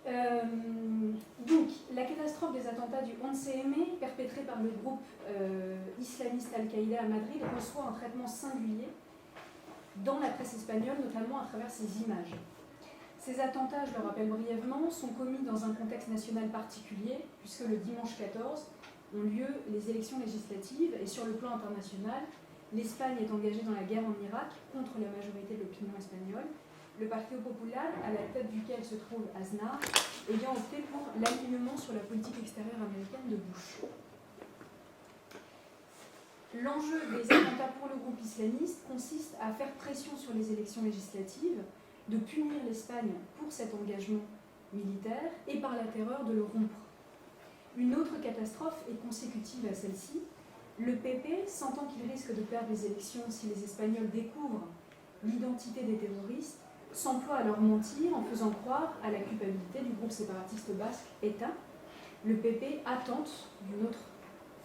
Donc, la catastrophe des attentats du 11 mai, perpétrés par le groupe islamiste Al-Qaïda à Madrid, reçoit un traitement singulier dans la presse espagnole, notamment à travers ses images. Ces attentats, je le rappelle brièvement, sont commis dans un contexte national particulier, puisque le dimanche 14 ont lieu les élections législatives, et sur le plan international, l'Espagne est engagée dans la guerre en Irak contre la majorité de l'opinion espagnole, le Partido Popular, à la tête duquel se trouve Aznar, ayant opté pour l'alignement sur la politique extérieure américaine de Bush. L'enjeu des attentats pour le groupe islamiste consiste à faire pression sur les élections législatives, de punir l'Espagne pour cet engagement militaire et par la terreur de le rompre. Une autre catastrophe est consécutive à celle-ci. Le PP, sentant qu'il risque de perdre les élections si les Espagnols découvrent l'identité des terroristes, s'emploie à leur mentir en faisant croire à la culpabilité du groupe séparatiste basque ETA. Le PP attente d'une autre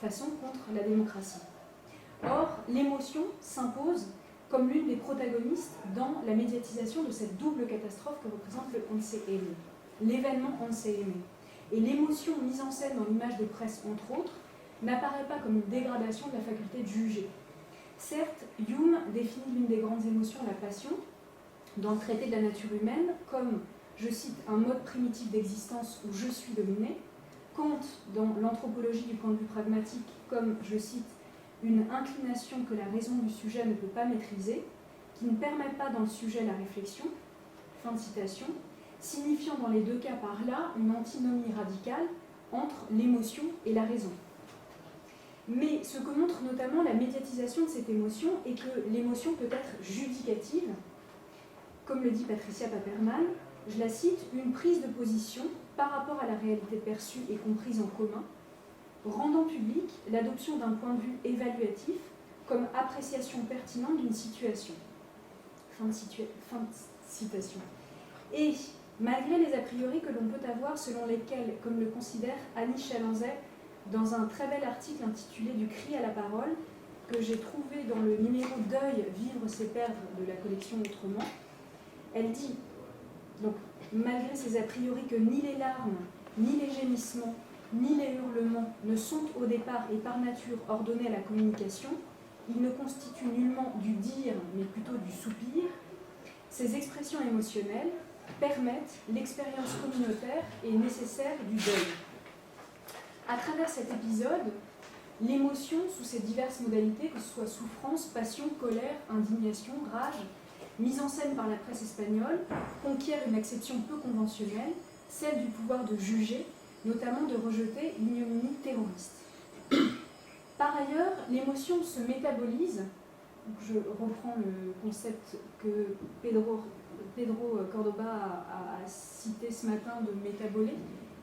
façon contre la démocratie. Or, l'émotion s'impose comme l'une des protagonistes dans la médiatisation de cette double catastrophe que représente le 11M, l'événement 11M. Et l'émotion mise en scène dans l'image de presse, entre autres, n'apparaît pas comme une dégradation de la faculté de juger. Certes, Hume définit l'une des grandes émotions, la passion, dans le traité de la nature humaine, comme, je cite, un mode primitif d'existence où je suis dominé. Kant, dans l'anthropologie du point de vue pragmatique, comme, je cite, une inclination que la raison du sujet ne peut pas maîtriser, qui ne permet pas dans le sujet la réflexion, fin de citation, signifiant dans les deux cas par là une antinomie radicale entre l'émotion et la raison. Mais ce que montre notamment la médiatisation de cette émotion est que l'émotion peut être judicative, comme le dit Patricia Paperman, je la cite, une prise de position par rapport à la réalité perçue et comprise en commun, rendant publique l'adoption d'un point de vue évaluatif comme appréciation pertinente d'une situation. Fin de citation. Et malgré les a priori que l'on peut avoir selon lesquels, comme le considère Annie Chalanzet dans un très bel article intitulé « Du cri à la parole » que j'ai trouvé dans le numéro Deuil, vivre c'est perdre de la collection Autrement, elle dit, donc, malgré ces a priori que ni les larmes, ni les gémissements, ni les hurlements ne sont au départ et par nature ordonnés à la communication, ils ne constituent nullement du dire, mais plutôt du soupir. Ces expressions émotionnelles permettent l'expérience communautaire et nécessaire du deuil. À travers cet épisode, l'émotion sous ses diverses modalités, que ce soit souffrance, passion, colère, indignation, rage, mise en scène par la presse espagnole, conquiert une acception peu conventionnelle, celle du pouvoir de juger, notamment de rejeter l'ignominie terroriste. Par ailleurs, l'émotion se métabolise, je reprends le concept que Pedro Cordoba a cité ce matin de métaboler,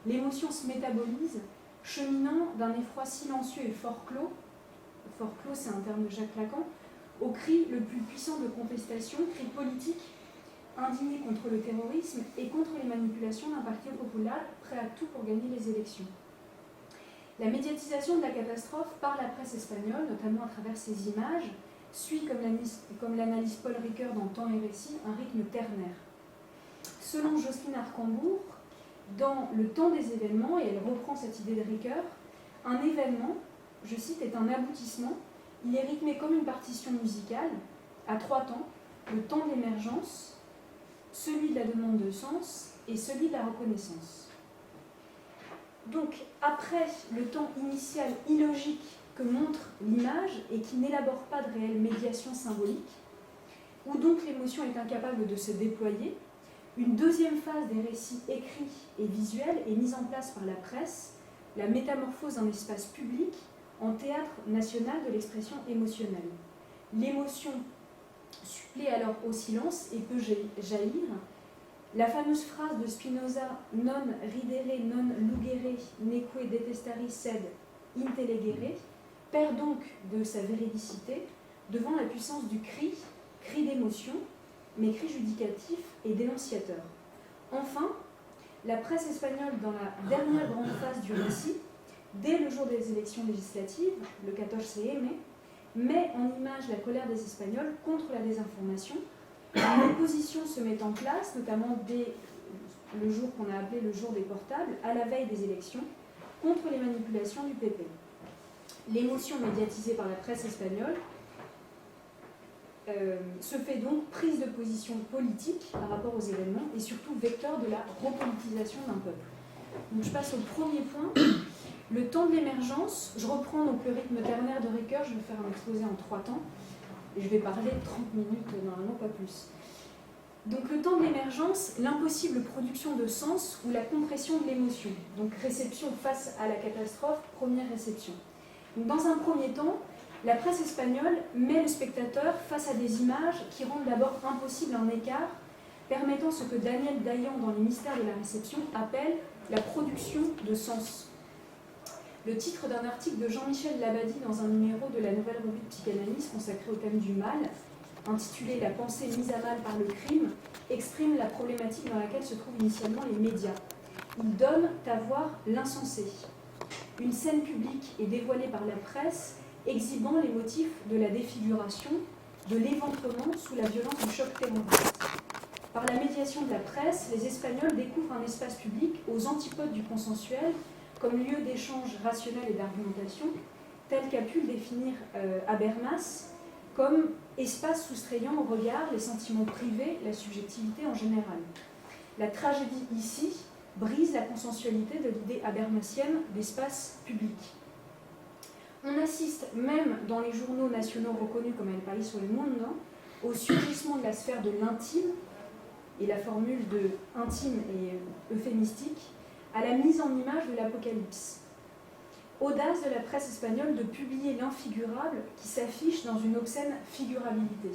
l'émotion se métabolise, cheminant d'un effroi silencieux et fort clos c'est un terme de Jacques Lacan, au cri le plus puissant de contestation, cri politique, indigné contre le terrorisme et contre les manipulations d'un parti populaire prêt à tout pour gagner les élections. La médiatisation de la catastrophe par la presse espagnole, notamment à travers ses images, suit, comme l'analyse Paul Ricoeur dans Temps et Récit, un rythme ternaire. Selon Jocelyne Archambourg, dans Le temps des événements, et elle reprend cette idée de Ricoeur, un événement, je cite, est un aboutissement. Il est rythmé comme une partition musicale, à 3 temps, le temps de l'émergence, celui de la demande de sens et celui de la reconnaissance. Donc, après le temps initial illogique que montre l'image et qui n'élabore pas de réelle médiation symbolique, où donc l'émotion est incapable de se déployer, une deuxième phase des récits écrits et visuels est mise en place par la presse, la métamorphose d'un espace public en théâtre national de l'expression émotionnelle. L'émotion supplée alors au silence et peut jaillir. La fameuse phrase de Spinoza « Non ridere, non lugere, neque detestari sed intellegere » perd donc de sa véridicité devant la puissance du cri, cri d'émotion, mais cri judicatif et dénonciateur. Enfin, la presse espagnole, dans la dernière grande phase du récit, dès le jour des élections législatives, le 14 mai, met en image la colère des Espagnols contre la désinformation. Une opposition se met en place, notamment le jour qu'on a appelé le jour des portables, à la veille des élections, contre les manipulations du PP. L'émotion médiatisée par la presse espagnole se fait donc prise de position politique par rapport aux événements et surtout vecteur de la repolitisation d'un peuple. Donc je passe au premier point. Le temps de l'émergence, je reprends donc le rythme ternaire de Ricoeur, je vais faire un exposé en 3 temps, et je vais parler 30 minutes, normalement pas plus. Donc le temps de l'émergence, l'impossible production de sens ou la compression de l'émotion. Donc réception face à la catastrophe, première réception. Donc, dans un premier temps, la presse espagnole met le spectateur face à des images qui rendent d'abord impossible un écart, permettant ce que Daniel Dayan, dans les mystères de la réception, appelle la production de sens. Le titre d'un article de Jean-Michel Labadie dans un numéro de la Nouvelle Revue de Psychanalyse consacré au thème du mal, intitulé « La pensée mise à mal par le crime », exprime la problématique dans laquelle se trouvent initialement les médias. Il donne à voir l'insensé. Une scène publique est dévoilée par la presse, exhibant les motifs de la défiguration, de l'éventrement sous la violence du choc terroriste. Par la médiation de la presse, les Espagnols découvrent un espace public aux antipodes du consensuel, comme lieu d'échange rationnel et d'argumentation, tel qu'a pu le définir Habermas, comme espace soustrayant au regard les sentiments privés, la subjectivité en général. La tragédie ici brise la consensualité de l'idée habermasienne d'espace public. On assiste même dans les journaux nationaux reconnus comme El País ou El Mundo au surgissement de la sphère de l'intime, et la formule de intime est euphémistique, à la mise en image de l'apocalypse. Audace de la presse espagnole de publier l'infigurable qui s'affiche dans une obscène figurabilité.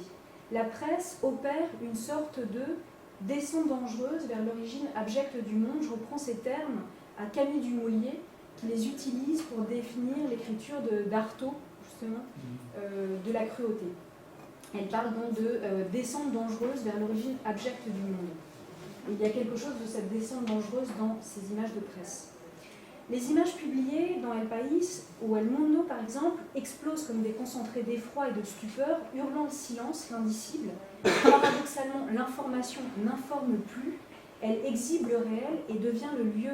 La presse opère une sorte de descente dangereuse vers l'origine abjecte du monde. Je reprends ces termes à Camille Dumollier, qui les utilise pour définir l'écriture d'Artaud, justement, de la cruauté. Elle parle donc de descente dangereuse vers l'origine abjecte du monde. Et il y a quelque chose de cette descente dangereuse dans ces images de presse. Les images publiées dans El País ou El Mundo, par exemple, explosent comme des concentrés d'effroi et de stupeur, hurlant le silence, l'indicible. Paradoxalement, l'information n'informe plus, elle exhibe le réel et devient le lieu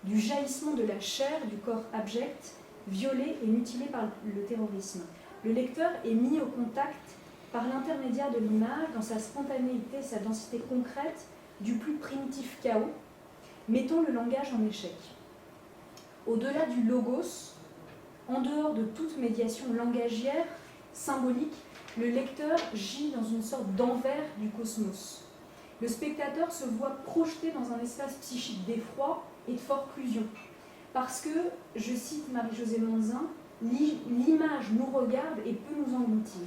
du jaillissement de la chair du corps abject, violé et mutilé par le terrorisme. Le lecteur est mis au contact par l'intermédiaire de l'image, dans sa spontanéité, sa densité concrète, du plus primitif chaos, mettant le langage en échec. Au-delà du logos, en dehors de toute médiation langagière, symbolique, le lecteur gît dans une sorte d'envers du cosmos. Le spectateur se voit projeté dans un espace psychique d'effroi et de forclusion. Parce que, je cite Marie-Josée Monzin, l'image nous regarde et peut nous engloutir.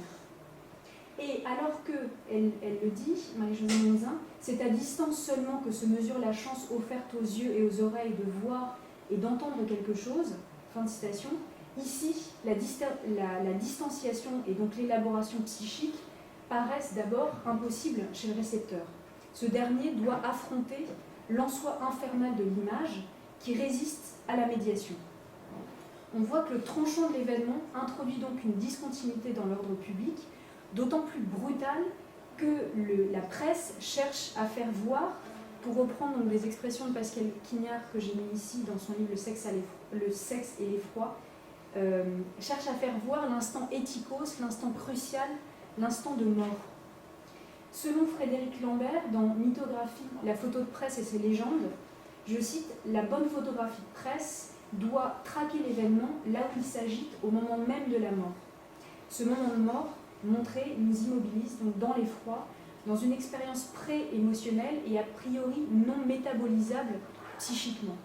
Et alors que, elle le dit, Marie-Josée Monzin, c'est à distance seulement que se mesure la chance offerte aux yeux et aux oreilles de voir et d'entendre quelque chose, fin de citation, ici, la distanciation et donc l'élaboration psychique paraissent d'abord impossibles chez le récepteur. Ce dernier doit affronter l'en-soi infernal de l'image qui résiste à la médiation. On voit que le tranchant de l'événement introduit donc une discontinuité dans l'ordre public, d'autant plus brutale que la presse cherche à faire voir, pour reprendre donc des expressions de Pascal Quignard que j'ai mis ici dans son livre Le sexe et l'effroi, cherche à faire voir l'instant éthikos, l'instant crucial, l'instant de mort. Selon Frédéric Lambert, dans Mythographie, la photo de presse et ses légendes, je cite, « La bonne photographie de presse doit traquer l'événement là où il s'agite au moment même de la mort. Ce moment de mort, montré, nous immobilise donc dans l'effroi, dans une expérience pré-émotionnelle et a priori non métabolisable psychiquement. »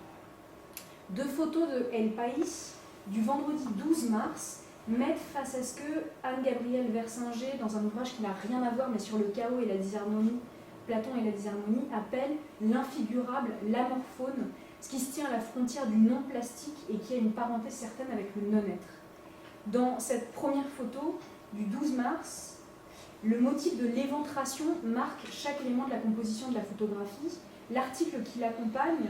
Deux photos de El País du vendredi 12 mars mettent face à ce que Anne-Gabrielle Versinger, dans un ouvrage qui n'a rien à voir mais sur le chaos et la disharmonie, Platon et la disharmonie, appelle l'infigurable, l'amorphone, ce qui se tient à la frontière du non plastique et qui a une parenté certaine avec le non-être. Dans cette première photo du 12 mars, le motif de l'éventration marque chaque élément de la composition de la photographie. L'article qui l'accompagne,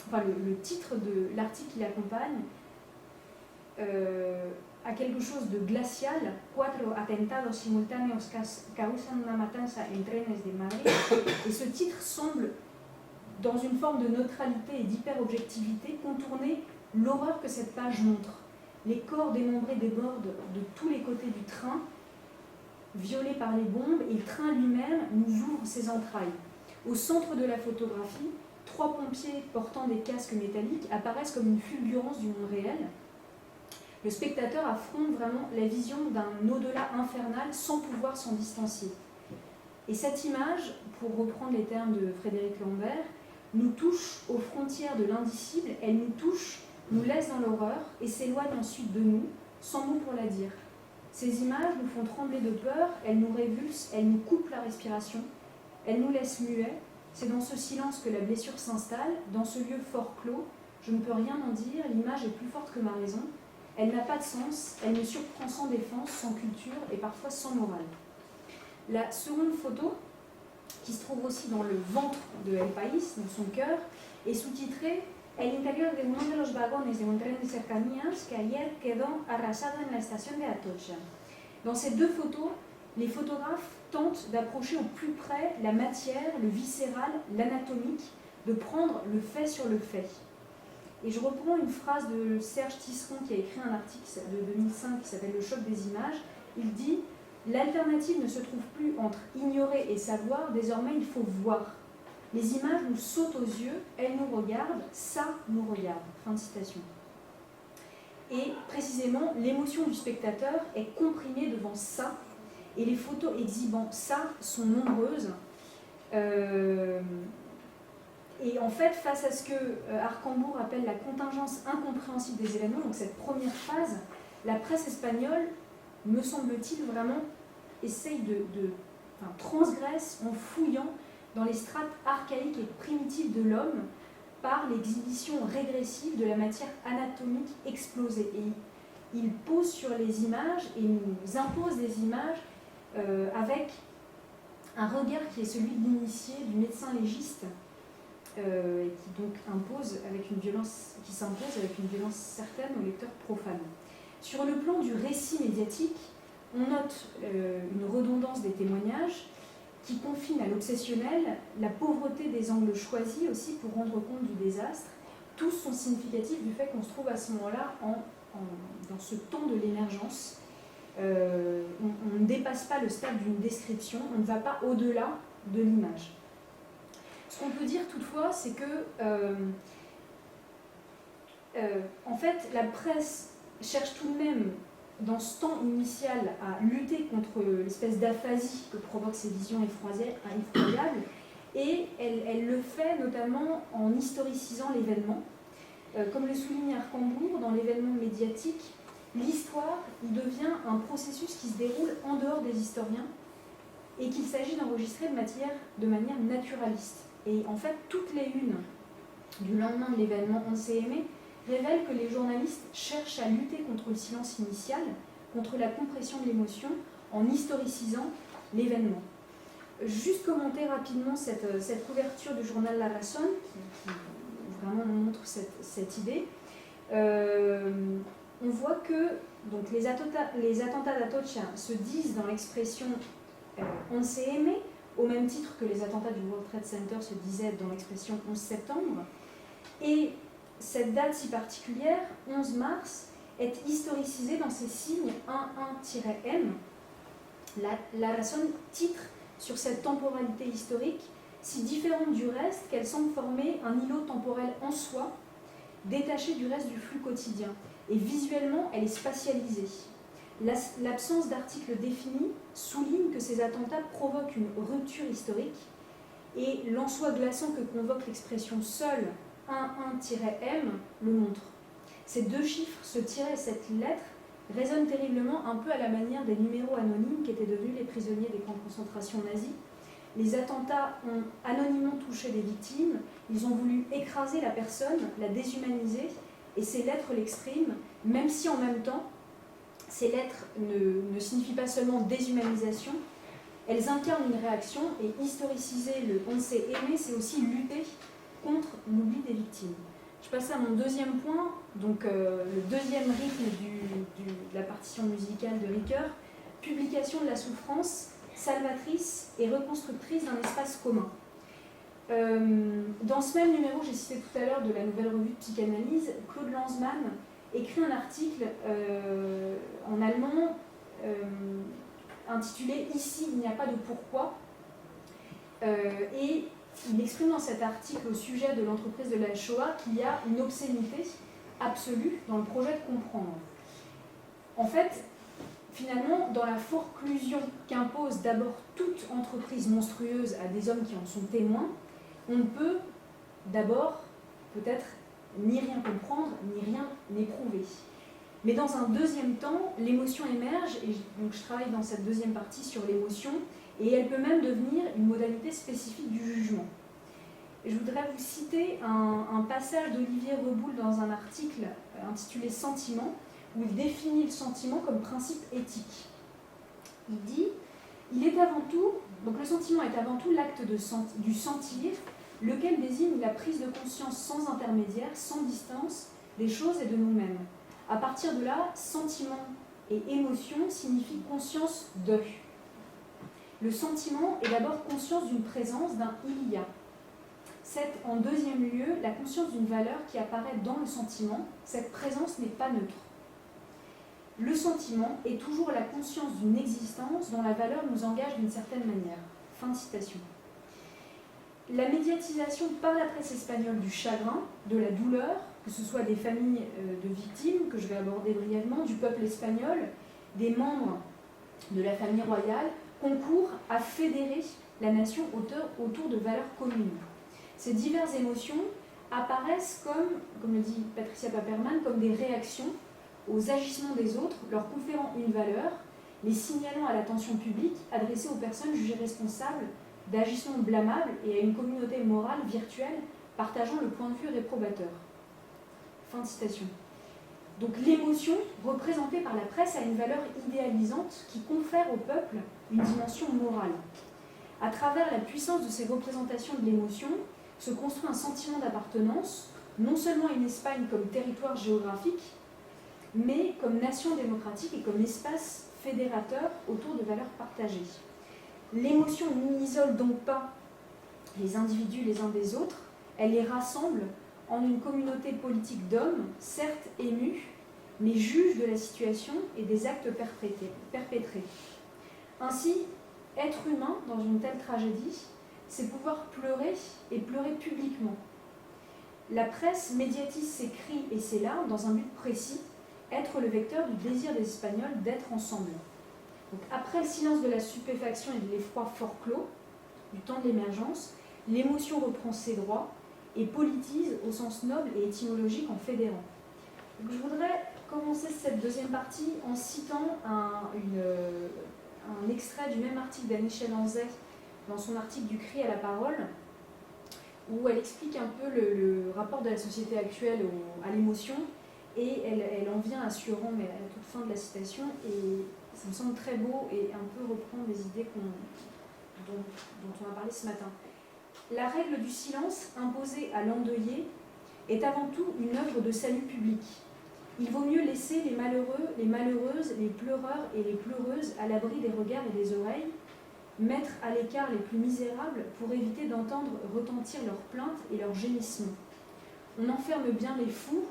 enfin le titre de l'article qui l'accompagne, a quelque chose de glacial. Cuatro atentados simultáneos causan una matanza en trenes de Madrid. Et ce titre semble dans une forme de neutralité et d'hyper-objectivité, contourner l'horreur que cette page montre. Les corps démembrés débordent de tous les côtés du train, violés par les bombes, et le train lui-même nous ouvre ses entrailles. Au centre de la photographie, 3 pompiers portant des casques métalliques apparaissent comme une fulgurance du monde réel. Le spectateur affronte vraiment la vision d'un au-delà infernal sans pouvoir s'en distancier. Et cette image, pour reprendre les termes de Frédéric Lambert, nous touche aux frontières de l'indicible, elle nous touche, nous laisse dans l'horreur et s'éloigne ensuite de nous, sans mots pour la dire. Ces images nous font trembler de peur, elles nous révulsent, elles nous coupent la respiration, elles nous laissent muets. C'est dans ce silence que la blessure s'installe, dans ce lieu fort clos. Je ne peux rien en dire, l'image est plus forte que ma raison. Elle n'a pas de sens, elle me surprend sans défense, sans culture et parfois sans morale. La seconde photo, qui se trouve aussi dans le ventre de El País, dans son cœur, est sous-titrée El interior de uno de los vagones de un tren de cercanías que ayer quedó arrasado en la estación de Atocha. Dans ces 2 photos, les photographes tentent d'approcher au plus près la matière, le viscéral, l'anatomique, de prendre le fait sur le fait. Et je reprends une phrase de Serge Tisseron qui a écrit un article de 2005 qui s'appelle « Le choc des images ». Il dit « L'alternative ne se trouve plus entre ignorer et savoir, désormais il faut voir. Les images nous sautent aux yeux, elles nous regardent, ça nous regarde. » Fin de citation. Et précisément, l'émotion du spectateur est comprimée devant ça, et les photos exhibant ça sont nombreuses. Et en fait, face à ce que Archambault appelle la contingence incompréhensible des événements, donc cette première phase, la presse espagnole, me semble-t-il, vraiment essaye transgresse en fouillant dans les strates archaïques et primitives de l'homme par l'exhibition régressive de la matière anatomique explosée. Et il pose sur les images et nous impose des images avec un regard qui est celui de l'initié, du médecin légiste, qui donc s'impose avec une violence certaine au lecteur profane. Sur le plan du récit médiatique, on note une redondance des témoignages qui confine à l'obsessionnel, la pauvreté des angles choisis aussi pour rendre compte du désastre. Tous sont significatifs du fait qu'on se trouve à ce moment-là dans ce temps de l'émergence. On ne dépasse pas le stade d'une description, on ne va pas au-delà de l'image. Ce qu'on peut dire toutefois, c'est que en fait, la presse cherche tout de même, dans ce temps initial, à lutter contre l'espèce d'aphasie que provoquent ces visions effroyables, et elle le fait notamment en historicisant l'événement. Comme le souligne Archambault, dans l'événement médiatique, l'histoire devient un processus qui se déroule en dehors des historiens et qu'il s'agit d'enregistrer de manière naturaliste. Et en fait, toutes les unes du lendemain de l'événement 11 mai révèlent que les journalistes cherchent à lutter contre le silence initial, contre la compression de l'émotion, en historicisant l'événement. Juste commenter rapidement cette couverture du journal La Razón, qui vraiment nous montre cette idée. On voit que donc, les attentats d'Atocha se disent dans l'expression 11 mai, au même titre que les attentats du World Trade Center se disaient dans l'expression 11 septembre. Et cette date si particulière, 11 mars, est historicisée dans ces signes 11-M. La Razón titre sur cette temporalité historique, si différente du reste qu'elle semble former un îlot temporel en soi, détaché du reste du flux quotidien. Et visuellement, elle est spatialisée. L'absence d'articles définis souligne que ces attentats provoquent une rupture historique, et l'en-soi glaçant que convoque l'expression seule 11-M le montre. Ces 2 chiffres, ce tiret et cette lettre, résonnent terriblement un peu à la manière des numéros anonymes qui étaient devenus les prisonniers des camps de concentration nazis. Les attentats ont anonymement touché des victimes, ils ont voulu écraser la personne, la déshumaniser, et ces lettres l'expriment, même si en même temps, ces lettres ne signifient pas seulement déshumanisation, elles incarnent une réaction, et historiciser le 11 mai, c'est aussi lutter contre l'oubli des victimes. Je passe à mon deuxième point, donc le deuxième rythme de la partition musicale de Ricoeur, publication de la souffrance, salvatrice et reconstructrice d'un espace commun. Dans ce même numéro, j'ai cité tout à l'heure de la Nouvelle Revue de Psychanalyse, Claude Lanzmann écrit un article en allemand intitulé « Ici, il n'y a pas de pourquoi ». Et il exprime dans cet article au sujet de l'entreprise de la Shoah qu'il y a une obscénité absolue dans le projet de comprendre. En fait, finalement, dans la forclusion qu'impose d'abord toute entreprise monstrueuse à des hommes qui en sont témoins, on ne peut d'abord peut-être ni rien comprendre, ni rien éprouver. Mais dans un deuxième temps, l'émotion émerge, et donc je travaille dans cette deuxième partie sur l'émotion, et elle peut même devenir une modalité spécifique du jugement. Je voudrais vous citer un passage d'Olivier Reboul dans un article intitulé « Sentiment », où il définit le sentiment comme principe éthique. Il dit « Il est avant tout, donc le sentiment est avant tout l'acte du sentir, lequel désigne la prise de conscience sans intermédiaire, sans distance, des choses et de nous-mêmes. À partir de là, sentiment et émotion signifient conscience de. Le sentiment est d'abord conscience d'une présence, d'un il y a. C'est en deuxième lieu la conscience d'une valeur qui apparaît dans le sentiment. Cette présence n'est pas neutre. Le sentiment est toujours la conscience d'une existence dont la valeur nous engage d'une certaine manière. » Fin de citation. La médiatisation par la presse espagnole du chagrin, de la douleur, que ce soit des familles de victimes, que je vais aborder brièvement, du peuple espagnol, des membres de la famille royale, concourt à fédérer la nation autour de valeurs communes. Ces diverses émotions apparaissent comme le dit Patricia Paperman, comme des réactions aux agissements des autres, leur conférant une valeur, les signalant à l'attention publique, adressée aux personnes jugées responsables d'agissements blâmables et à une communauté morale virtuelle partageant le point de vue réprobateur. Fin de citation. Donc l'émotion, représentée par la presse, a une valeur idéalisante qui confère au peuple une dimension morale. À travers la puissance de ces représentations de l'émotion, se construit un sentiment d'appartenance, non seulement à une Espagne comme territoire géographique, mais comme nation démocratique et comme espace fédérateur autour de valeurs partagées. L'émotion n'isole donc pas les individus les uns des autres, elle les rassemble en une communauté politique d'hommes, certes émus, mais juges de la situation et des actes perpétrés. Ainsi, être humain dans une telle tragédie, c'est pouvoir pleurer et pleurer publiquement. La presse médiatise ses cris et ses larmes dans un but précis, être le vecteur du désir des Espagnols d'être ensemble. Donc, après le silence de la stupéfaction et de l'effroi fort clos, du temps de l'émergence, l'émotion reprend ses droits et politise au sens noble et étymologique en fédérant. Donc, je voudrais commencer cette deuxième partie en citant un extrait du même article d'Annie Lanzet dans son article du cri à la parole, où elle explique un peu le rapport de la société actuelle à l'émotion, et elle en vient assurant, mais à la toute fin de la citation, et ça me semble très beau et un peu reprendre les idées dont on a parlé ce matin. La règle du silence imposée à l'endeuillé est avant tout une œuvre de salut public. Il vaut mieux laisser les malheureux, les malheureuses, les pleureurs et les pleureuses à l'abri des regards et des oreilles, mettre à l'écart les plus misérables pour éviter d'entendre retentir leurs plaintes et leurs gémissements. On enferme bien les fous,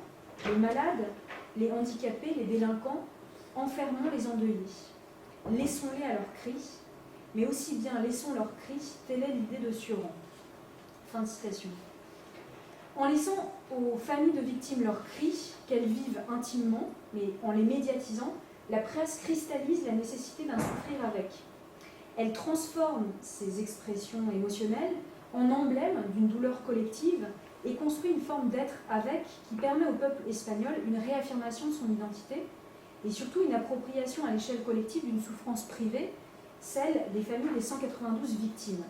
les malades, les handicapés, les délinquants, enfermons les endeuillés. Laissons-les à leurs cris, mais aussi bien laissons leurs cris, telle est l'idée de Sioran. Fin de citation. En laissant aux familles de victimes leurs cris, qu'elles vivent intimement, mais en les médiatisant, la presse cristallise la nécessité d'un souffrir avec. Elle transforme ces expressions émotionnelles en emblème d'une douleur collective et construit une forme d'être avec qui permet au peuple espagnol une réaffirmation de son identité et surtout une appropriation à l'échelle collective d'une souffrance privée, celle des familles des 192 victimes.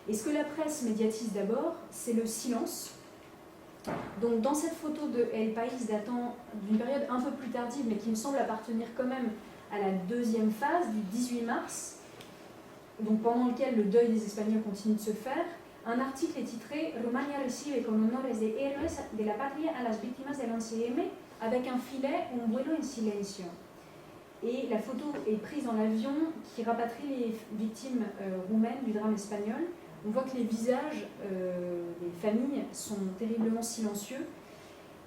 Et ce que la presse médiatise d'abord, c'est le silence. Donc dans cette photo de El País datant d'une période un peu plus tardive, mais qui me semble appartenir quand même à la deuxième phase du 18 mars, donc pendant lequel le deuil des Espagnols continue de se faire, un article est titré « Rumania recibe con honores de héroes de la patria a las víctimas del 11M » avec un filet « Un vuelo en silencio ». Et la photo est prise dans l'avion qui rapatrie les victimes roumaines du drame espagnol, on voit que les visages des familles sont terriblement silencieux,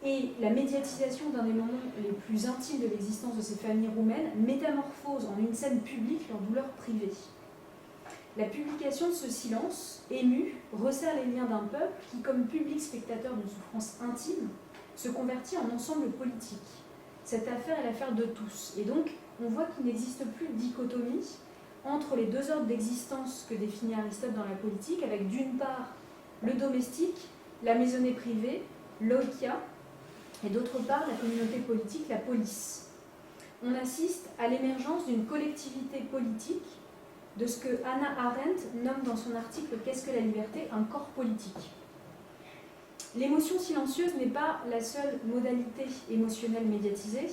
et la médiatisation d'un des moments les plus intimes de l'existence de ces familles roumaines métamorphose en une scène publique leur douleur privée. La publication de ce silence, ému, resserre les liens d'un peuple qui, comme public spectateur d'une souffrance intime, se convertit en ensemble politique. Cette affaire est l'affaire de tous. Et donc, on voit qu'il n'existe plus de dichotomie entre les deux ordres d'existence que définit Aristote dans la politique, avec d'une part le domestique, la maisonnée privée, l'oikia, et d'autre part la communauté politique, la polis. On assiste à l'émergence d'une collectivité politique, de ce que Hannah Arendt nomme dans son article « Qu'est-ce que la liberté ? Un corps politique ». L'émotion silencieuse n'est pas la seule modalité émotionnelle médiatisée.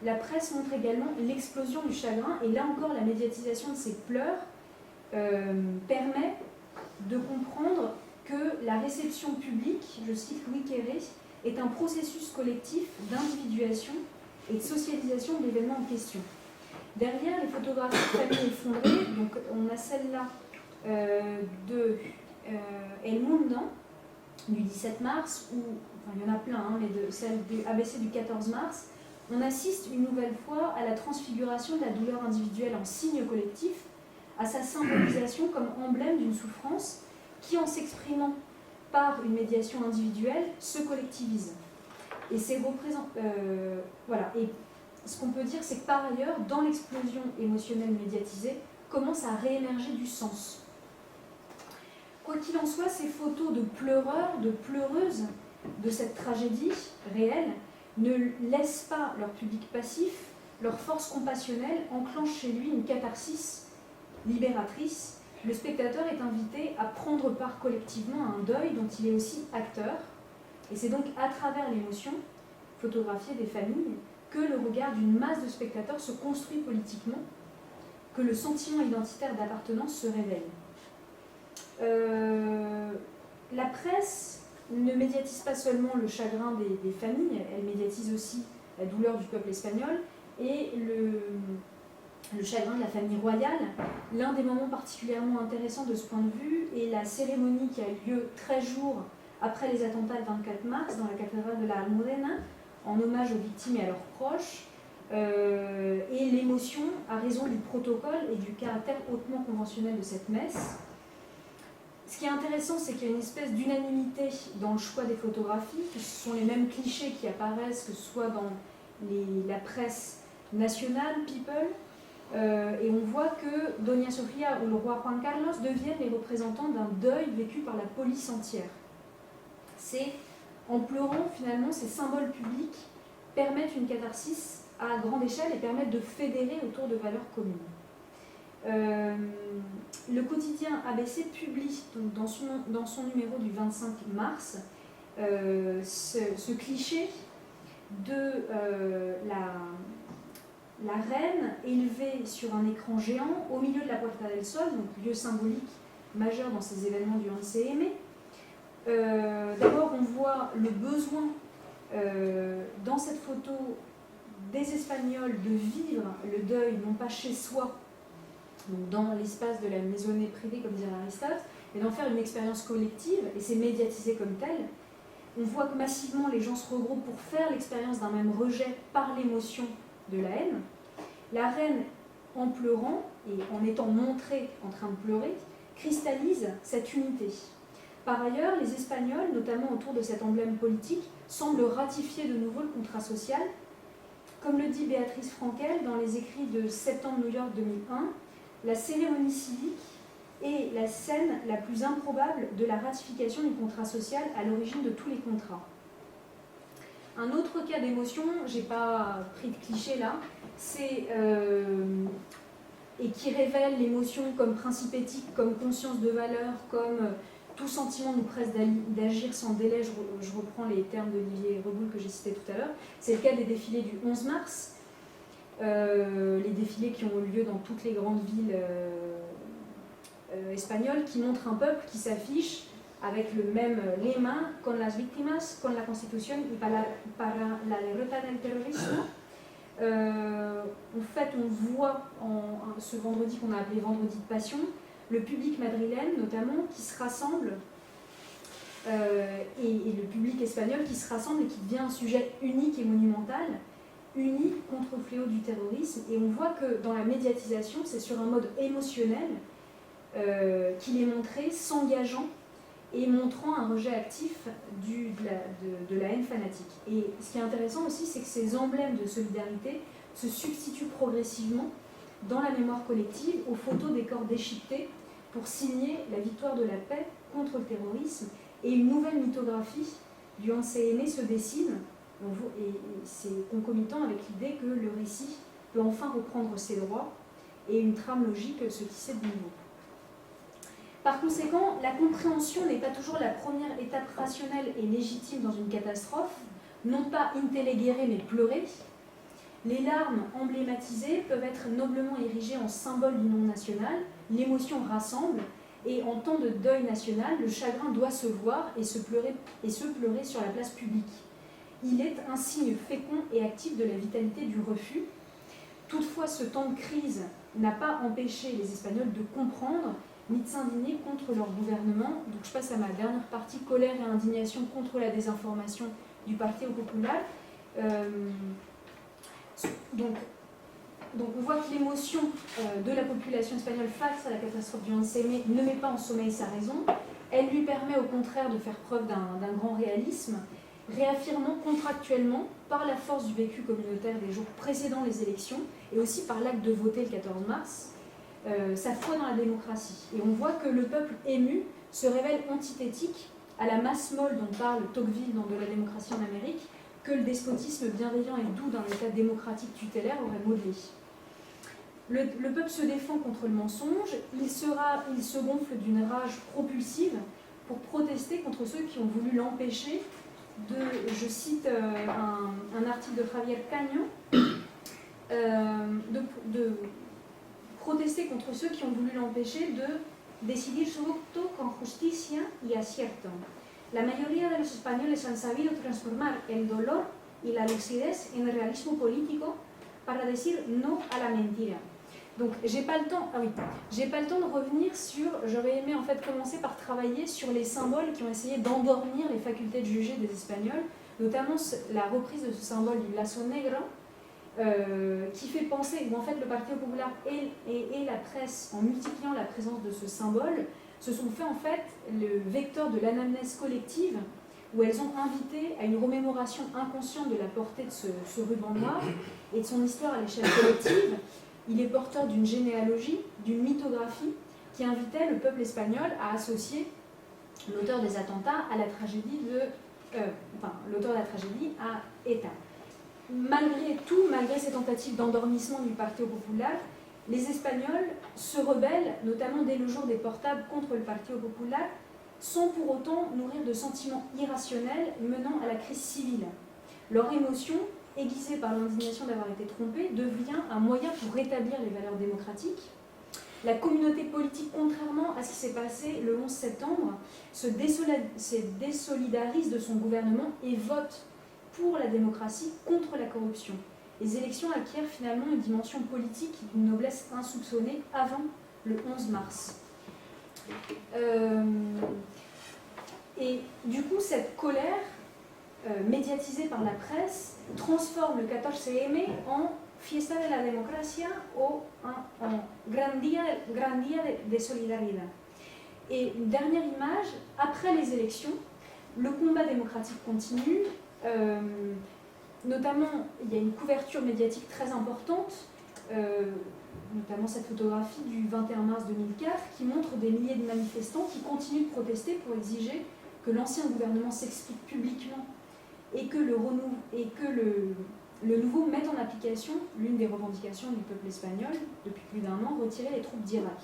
La presse montre également l'explosion du chagrin, et là encore la médiatisation de ces pleurs permet de comprendre que la réception publique, je cite Louis Quéré, est un processus collectif d'individuation et de socialisation de l'événement en question. Derrière les photographies de familles effondrées, donc on a celle-là de El Mundo du 17 mars, ou enfin, il y en a plein, hein, mais de celle du ABC du 14 mars, on assiste une nouvelle fois à la transfiguration de la douleur individuelle en signe collectif, à sa symbolisation comme emblème d'une souffrance qui, en s'exprimant par une médiation individuelle, se collectivise. Et c'est voilà. Et ce qu'on peut dire, c'est que par ailleurs, dans l'explosion émotionnelle médiatisée, commence à réémerger du sens. Quoi qu'il en soit, ces photos de pleureurs, de pleureuses de cette tragédie réelle ne laissent pas leur public passif, leur force compassionnelle enclenche chez lui une catharsis libératrice. Le spectateur est invité à prendre part collectivement à un deuil dont il est aussi acteur. Et c'est donc à travers l'émotion, photographiée des familles, que le regard d'une masse de spectateurs se construit politiquement, que le sentiment identitaire d'appartenance se réveille. La presse ne médiatise pas seulement le chagrin des familles, elle médiatise aussi la douleur du peuple espagnol et le chagrin de la famille royale. L'un des moments particulièrement intéressants de ce point de vue est la cérémonie qui a eu lieu 13 jours après les attentats le 24 mars dans la cathédrale de la Almudena, en hommage aux victimes et à leurs proches, et l'émotion à raison du protocole et du caractère hautement conventionnel de cette messe. Ce qui est intéressant, c'est qu'il y a une espèce d'unanimité dans le choix des photographies, que ce sont les mêmes clichés qui apparaissent, que ce soit dans la presse nationale, People, et on voit que Doña Sofía ou le roi Juan Carlos deviennent les représentants d'un deuil vécu par la police entière. C'est en pleurant, finalement, ces symboles publics permettent une catharsis à grande échelle et permettent de fédérer autour de valeurs communes. Le quotidien ABC publie donc, dans son numéro du 25 mars ce cliché de la reine élevée sur un écran géant au milieu de la Puerta del Sol, donc lieu symbolique majeur dans ces événements du 11 D'abord, on voit le besoin dans cette photo des Espagnols de vivre le deuil, non pas chez soi, donc dans l'espace de la maisonnée privée, comme dirait Aristote, mais d'en faire une expérience collective, et c'est médiatisé comme tel. On voit que massivement les gens se regroupent pour faire l'expérience d'un même rejet par l'émotion de la haine. La reine, en pleurant et en étant montrée en train de pleurer, cristallise cette unité. Par ailleurs, les Espagnols, notamment autour de cet emblème politique, semblent ratifier de nouveau le contrat social. Comme le dit Béatrice Frankel dans les écrits de Septembre New York 2001, la cérémonie civique est la scène la plus improbable de la ratification du contrat social à l'origine de tous les contrats. Un autre cas d'émotion, je n'ai pas pris de cliché là, c'est et qui révèle l'émotion comme principe éthique, comme conscience de valeur, comme tout sentiment nous presse d'agir sans délai. Je reprends les termes d'Olivier Reboul que j'ai cités tout à l'heure. C'est le cas des défilés du 11 mars, les défilés qui ont eu lieu dans toutes les grandes villes espagnoles, qui montrent un peuple qui s'affiche avec le même lema, con las víctimas, con la Constitución y para la derrota del terrorismo. En fait, on voit ce vendredi qu'on a appelé vendredi de passion, le public madrilène notamment qui se rassemble, et le public espagnol qui se rassemble et qui devient un sujet unique et monumental, uni contre le fléau du terrorisme. Et on voit que dans la médiatisation, c'est sur un mode émotionnel qu'il est montré, s'engageant et montrant un rejet actif de la haine fanatique. Et ce qui est intéressant aussi, c'est que ces emblèmes de solidarité se substituent progressivement dans la mémoire collective aux photos des corps déchiquetés pour signer la victoire de la paix contre le terrorisme. Et une nouvelle mythographie du 11 mai se dessine, et c'est concomitant avec l'idée que le récit peut enfin reprendre ses droits et une trame logique se tisser de nouveau. Par conséquent, la compréhension n'est pas toujours la première étape rationnelle et légitime dans une catastrophe, non pas intellegere mais pleurer. Les larmes emblématisées peuvent être noblement érigées en symbole d'union nationale, l'émotion rassemble, et en temps de deuil national, le chagrin doit se voir et se pleurer sur la place publique. Il est un signe fécond et actif de la vitalité du refus. Toutefois, ce temps de crise n'a pas empêché les Espagnols de comprendre ni de s'indigner contre leur gouvernement. Donc je passe à ma dernière partie, colère et indignation contre la désinformation du Partido Popular. Donc on voit que l'émotion de la population espagnole face à la catastrophe du 11 mai ne met pas en sommeil sa raison. Elle lui permet au contraire de faire preuve d'un grand réalisme, réaffirmant contractuellement, par la force du vécu communautaire des jours précédant les élections, et aussi par l'acte de voter le 14 mars, sa foi dans la démocratie. Et on voit que le peuple ému se révèle antithétique à la masse molle dont parle Tocqueville dans De la démocratie en Amérique, que le despotisme bienveillant et doux d'un État démocratique tutélaire aurait modelé. Le peuple se défend contre le mensonge, il se gonfle d'une rage propulsive pour protester contre ceux qui ont voulu l'empêcher de, je cite un article de Javier Caño, de protester contre ceux qui ont voulu l'empêcher de decidir su voto con justicia y acierto. La mayoría de los españoles han sabido transformar el dolor y la lucidez en realismo político para decir no a la mentira. Donc, j'ai pas le temps de revenir sur. J'aurais aimé en fait commencer par travailler sur les symboles qui ont essayé d'endormir les facultés de juger des Espagnols, notamment la reprise de ce symbole du lazo negro, qui fait penser, où en fait le Partido Popular et la presse, en multipliant la présence de ce symbole, se sont fait en fait le vecteur de l'anamnèse collective, où elles ont invité à une remémoration inconsciente de la portée de ce ruban noir et de son histoire à l'échelle collective. Il est porteur d'une généalogie, d'une mythographie qui invitait le peuple espagnol à associer l'auteur des attentats à la tragédie l'auteur de la tragédie à ETA. Malgré tout, malgré ces tentatives d'endormissement du Partido Popular, les Espagnols se rebellent, notamment dès le jour des portables contre le Partido Popular, sans pour autant nourrir de sentiments irrationnels menant à la crise civile. Leur émotion, aiguisée par l'indignation d'avoir été trompée, devient un moyen pour rétablir les valeurs démocratiques. La communauté politique, contrairement à ce qui s'est passé le 11 septembre, se désolidarise de son gouvernement et vote pour la démocratie contre la corruption. Les élections acquièrent finalement une dimension politique d'une noblesse insoupçonnée avant le 11 mars. Et du coup, cette colère médiatisée par la presse transforme le 14 mai en Fiesta de la Democracia ou en Gran Día de Solidaridad. Et une dernière image, après les élections, le combat démocratique continue. Notamment, il y a une couverture médiatique très importante, notamment cette photographie du 21 mars 2004, qui montre des milliers de manifestants qui continuent de protester pour exiger que l'ancien gouvernement s'explique publiquement et que le nouveau mette en application l'une des revendications du peuple espagnol depuis plus d'un an, retirer les troupes d'Irak.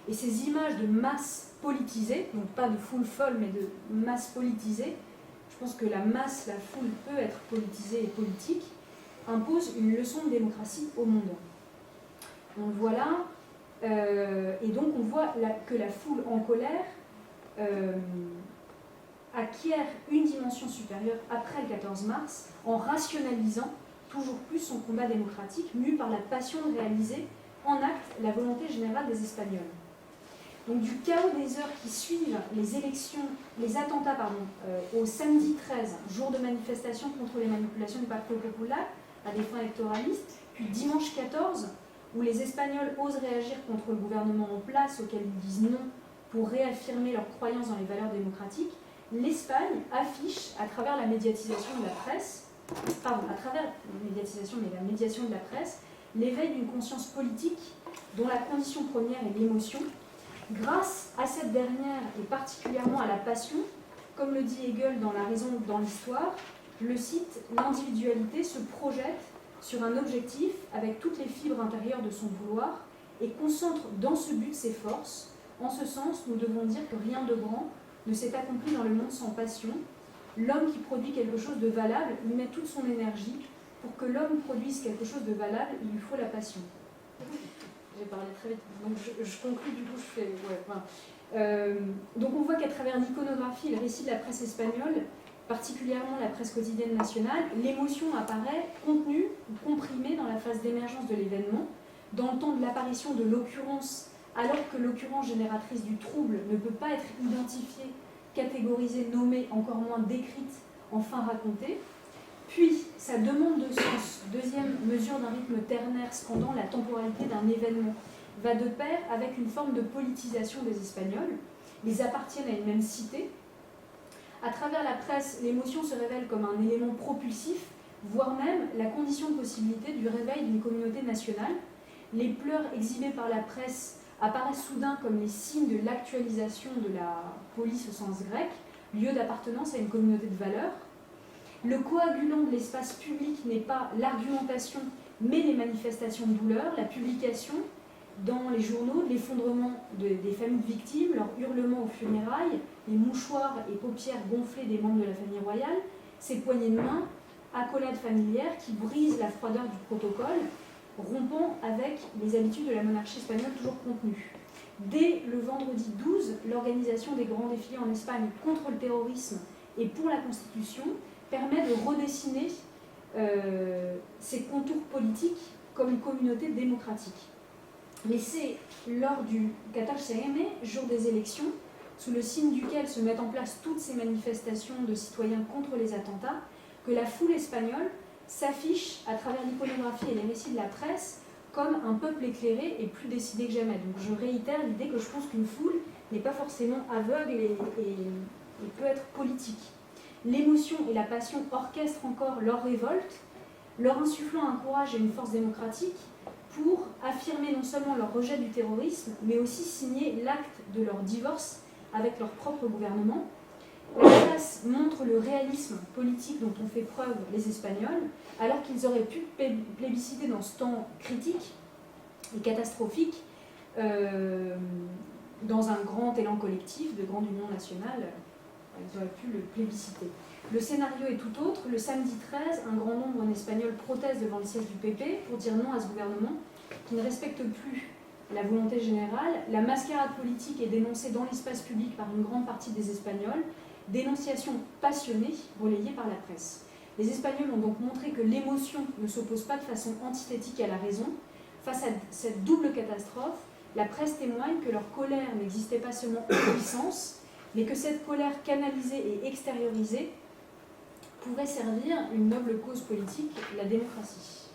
Et ces images de masse politisée, donc pas de foule folle, mais de masse politisée, je pense que la masse, la foule peut être politisée et politique, impose une leçon de démocratie au monde. Donc voilà, et donc on voit que la foule en colère acquiert une dimension supérieure après le 14 mars en rationalisant toujours plus son combat démocratique, mu par la passion de réaliser en acte la volonté générale des Espagnols. Donc du chaos des heures qui suivent les attentats au samedi 13, jour de manifestation contre les manipulations du Partido Popular à des fins électoralistes, puis dimanche 14, où les Espagnols osent réagir contre le gouvernement en place auquel ils disent non pour réaffirmer leur croyance dans les valeurs démocratiques, l'Espagne affiche, à travers la médiatisation de la presse, la médiation de la presse, l'éveil d'une conscience politique dont la condition première est l'émotion. Grâce à cette dernière et particulièrement à la passion, comme le dit Hegel dans La raison dans l'histoire, le cite « L'individualité se projette sur un objectif avec toutes les fibres intérieures de son vouloir et concentre dans ce but ses forces. En ce sens, nous devons dire que rien de grand ne s'est accompli dans le monde sans passion. L'homme qui produit quelque chose de valable y met toute son énergie. Pour que l'homme produise quelque chose de valable, il lui faut la passion. » J'ai parlé très vite, donc je conclue du coup, donc on voit qu'à travers l'iconographie et le récit de la presse espagnole, particulièrement la presse quotidienne nationale, l'émotion apparaît contenue ou comprimée dans la phase d'émergence de l'événement, dans le temps de l'apparition de l'occurrence, alors que l'occurrence génératrice du trouble ne peut pas être identifiée, catégorisée, nommée, encore moins décrite, enfin racontée. Puis, sa demande de sens, deuxième mesure d'un rythme ternaire scandant la temporalité d'un événement, va de pair avec une forme de politisation des Espagnols. Ils appartiennent à une même cité. À travers la presse, l'émotion se révèle comme un élément propulsif, voire même la condition de possibilité du réveil d'une communauté nationale. Les pleurs exhibés par la presse apparaissent soudain comme les signes de l'actualisation de la polis au sens grec, lieu d'appartenance à une communauté de valeurs. Le coagulant de l'espace public n'est pas l'argumentation, mais les manifestations de douleur, la publication dans les journaux de l'effondrement des familles de victimes, leurs hurlements aux funérailles, les mouchoirs et paupières gonflées des membres de la famille royale, ces poignées de main, accolades familières qui brisent la froideur du protocole, rompant avec les habitudes de la monarchie espagnole toujours contenues. Dès le vendredi 12, l'organisation des grands défilés en Espagne contre le terrorisme et pour la Constitution permet de redessiner ses contours politiques comme une communauté démocratique. Mais c'est lors du 14 CM, jour des élections, sous le signe duquel se mettent en place toutes ces manifestations de citoyens contre les attentats, que la foule espagnole s'affiche à travers l'iconographie et les récits de la presse comme un peuple éclairé et plus décidé que jamais. Donc je réitère l'idée que je pense qu'une foule n'est pas forcément aveugle et peut être politique. L'émotion et la passion orchestrent encore leur révolte, leur insufflant un courage et une force démocratique pour affirmer non seulement leur rejet du terrorisme, mais aussi signer l'acte de leur divorce avec leur propre gouvernement. La presse montre le réalisme politique dont ont fait preuve les Espagnols, alors qu'ils auraient pu plébisciter dans ce temps critique et catastrophique, dans un grand élan collectif de grande union nationale, ils auraient pu le plébisciter. Le scénario est tout autre. Le samedi 13, un grand nombre d'Espagnols protestent devant le siège du PP pour dire non à ce gouvernement qui ne respecte plus la volonté générale. La mascarade politique est dénoncée dans l'espace public par une grande partie des Espagnols, dénonciation passionnée relayée par la presse. Les Espagnols ont donc montré que l'émotion ne s'oppose pas de façon antithétique à la raison. Face à cette double catastrophe, la presse témoigne que leur colère n'existait pas seulement en puissance, mais que cette colère canalisée et extériorisée pourrait servir une noble cause politique, la démocratie.